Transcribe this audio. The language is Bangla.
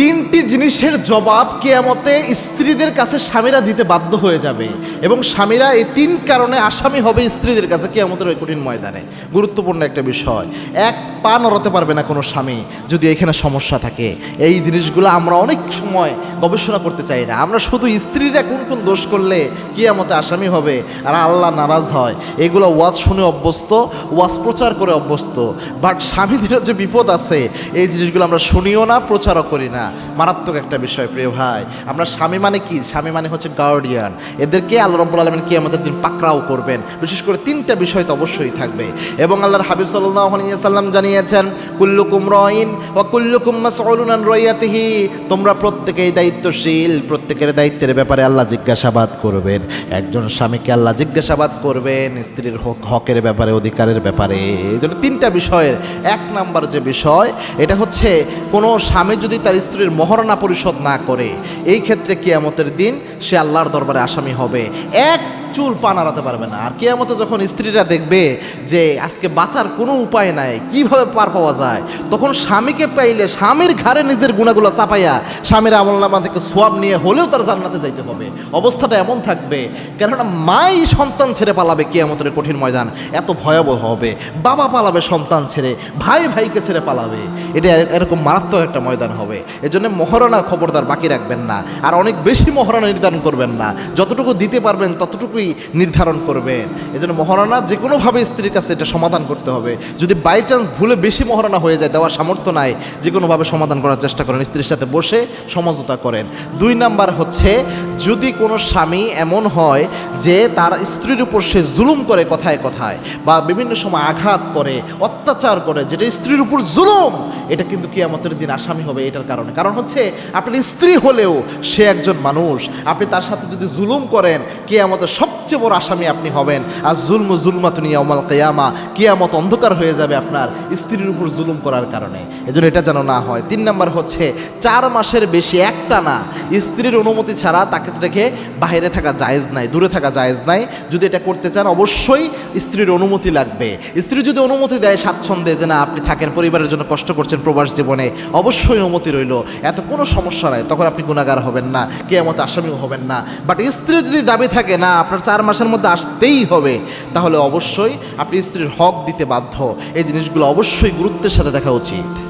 তিনটি জিনিসের জবাব কিয়ামতে স্ত্রীদের কাছে স্বামীরা দিতে বাধ্য হয়ে যাবে এবং স্বামীরা এই তিন কারণে আসামি হবে স্ত্রীদের কাছে কিয়ামতের ওই কঠিন ময়দানে। গুরুত্বপূর্ণ একটা বিষয়, এক পা নড়াতে পারবে না কোনো স্বামী যদি এখানে সমস্যা থাকে। এই জিনিসগুলো আমরা অনেক সময় গবেষণা করতে চাই না, আমরা শুধু স্ত্রীরা কোন কোন দোষ করলে কিয়ামতে আসামি হবে আর আল্লাহ নারাজ হয় এগুলো ওয়াজ শুনে অভ্যস্ত, ওয়াজ প্রচার করে অভ্যস্ত। বাট স্বামীদের যে বিপদ আছে এই জিনিসগুলো আমরা শুনিও না, প্রচারও করি না। মারাত্মক একটা বিষয় প্রিয় ভাই। আমরা স্বামী মানে কি? স্বামী মানে হচ্ছে গার্ডিয়ান। এদেরকে আল্লাহ রাব্বুল আলামিন কিয়ামতের দিন পাকড়াও করবেন। বিশেষ করে তিনটা বিষয় তো অবশ্যই থাকবে এবং আল্লাহর হাবিব সাল্লাল্লাহু আলাইহি ওয়াসাল্লাম জানিয়েছেন, কুল্লুকুম রাইন ওয়া কুল্লুকুম মাসউলুন আন রাইয়াতিহি। তোমরা প্রত্যেকেই দায়িত্বশীল, প্রত্যেকের দায়িত্বের ব্যাপারে আল্লাহ জিজ্ঞাসাবাদ করবেন। একজন স্বামীকে আল্লাহ জিজ্ঞাসাবাদ করবেন স্ত্রীর হকের ব্যাপারে, অধিকারের ব্যাপারে। এই জন্য তিনটা বিষয়ের এক নাম্বার যে বিষয় এটা হচ্ছে কোনো স্বামী যদি তার স্ত্রীর মহারণা পরিশোধ না করে এই ক্ষেত্রে কিয়ামতের দিন সে আল্লাহর দরবারে আসামি হবে, এক চুল পা নাড়াতে পারবে না। আর কিয়ামতে যখন স্ত্রীরা দেখবে যে আজকে বাঁচার কোনো উপায় নাই, কিভাবে পার পাওয়া যায়, তখন স্বামীকে পাইলে স্বামীর ঘাড়ে নিজের গুণাগুলো চাপাইয়া স্বামীর আমলনামা থেকে সোয়াব নিয়ে হলেও তার জান্নাতে যাইতে হবে। অবস্থাটা এমন থাকবে, কেননা মাই সন্তান ছেড়ে পালাবে কিয়ামতের কঠিন ময়দান, এত ভয়াবহ হবে। বাবা পালাবে সন্তান ছেড়ে, ভাই ভাইকে ছেড়ে পালাবে। এটা এরকম মারাত্মক একটা ময়দান হবে। এজন্য মহারণা খবরদার বাকি রাখবেন না, আর অনেক বেশি মহারণা নির্ধারণ করবেন না। যতটুকু দিতে পারবেন ততটুকুই নির্ধারণ করবেন। এজন্য মহারণা যে কোনোভাবে স্ত্রীর কাছে এটা সমাধান করতে হবে। যদি বাই চান্স ভুলে বেশি মহারণা হয়ে যায়, দেওয়ার সামর্থ্য নাই, যে কোনোভাবে সমাধান করার চেষ্টা করেন, স্ত্রীর সাথে বসে সমঝোতা করেন। দুই নাম্বার হচ্ছে, যদি কোনো স্বামী এমন হয় যে তার স্ত্রীর উপর সে জুলুম করে কথায় কথায় বা বিভিন্ন সময় আঘাত করে, অত্যাচার করে, যেটা স্ত্রীর উপর জুলুম, এটা কিন্তু কিয়ামতের দিন আসামি হবে এটার কারণে। কারণ হচ্ছে আপনার স্ত্রী হলেও সে একজন মানুষ, আপনি তার সাথে যদি জুলুম করেন কিয়ামতের সবচেয়ে বড় আসামি আপনি হবেন। আর জুলমু জুলমাতুন ইয়াউমাল কিয়ামা, কিয়ামত অন্ধকার হয়ে যাবে আপনার স্ত্রীর উপর জুলুম করার কারণে। এজন্য এটা যেন না হয়। তিন নাম্বার হচ্ছে, 4 মাসের বেশি একটা না স্ত্রীর অনুমতি ছাড়া তাকে রেখে বাইরে থাকা জায়েজ নাই, দূরে থাকা জায়েজ নাই। যদি এটা করতে চান অবশ্যই স্ত্রীর অনুমতি লাগবে। স্ত্রী যদি অনুমতি দেয় স্বাচ্ছন্দ্যে যে না আপনি থাকেন, পরিবারের জন্য কষ্ট করছেন প্রবাস জীবনে, অবশ্যই অনুমতি রইল, এত কোনো সমস্যা নাই, তখন আপনি গুনাহগার হবেন না, কিয়ামতে আসামিও হবেন না। বাট স্ত্রীর যদি দাবি থাকে না আপনার 4 মাসের মধ্যে আসতেই হবে, তাহলে অবশ্যই আপনি স্ত্রীর হক দিতে বাধ্য। এই জিনিসগুলো অবশ্যই গুরুত্বের সাথে দেখা উচিত।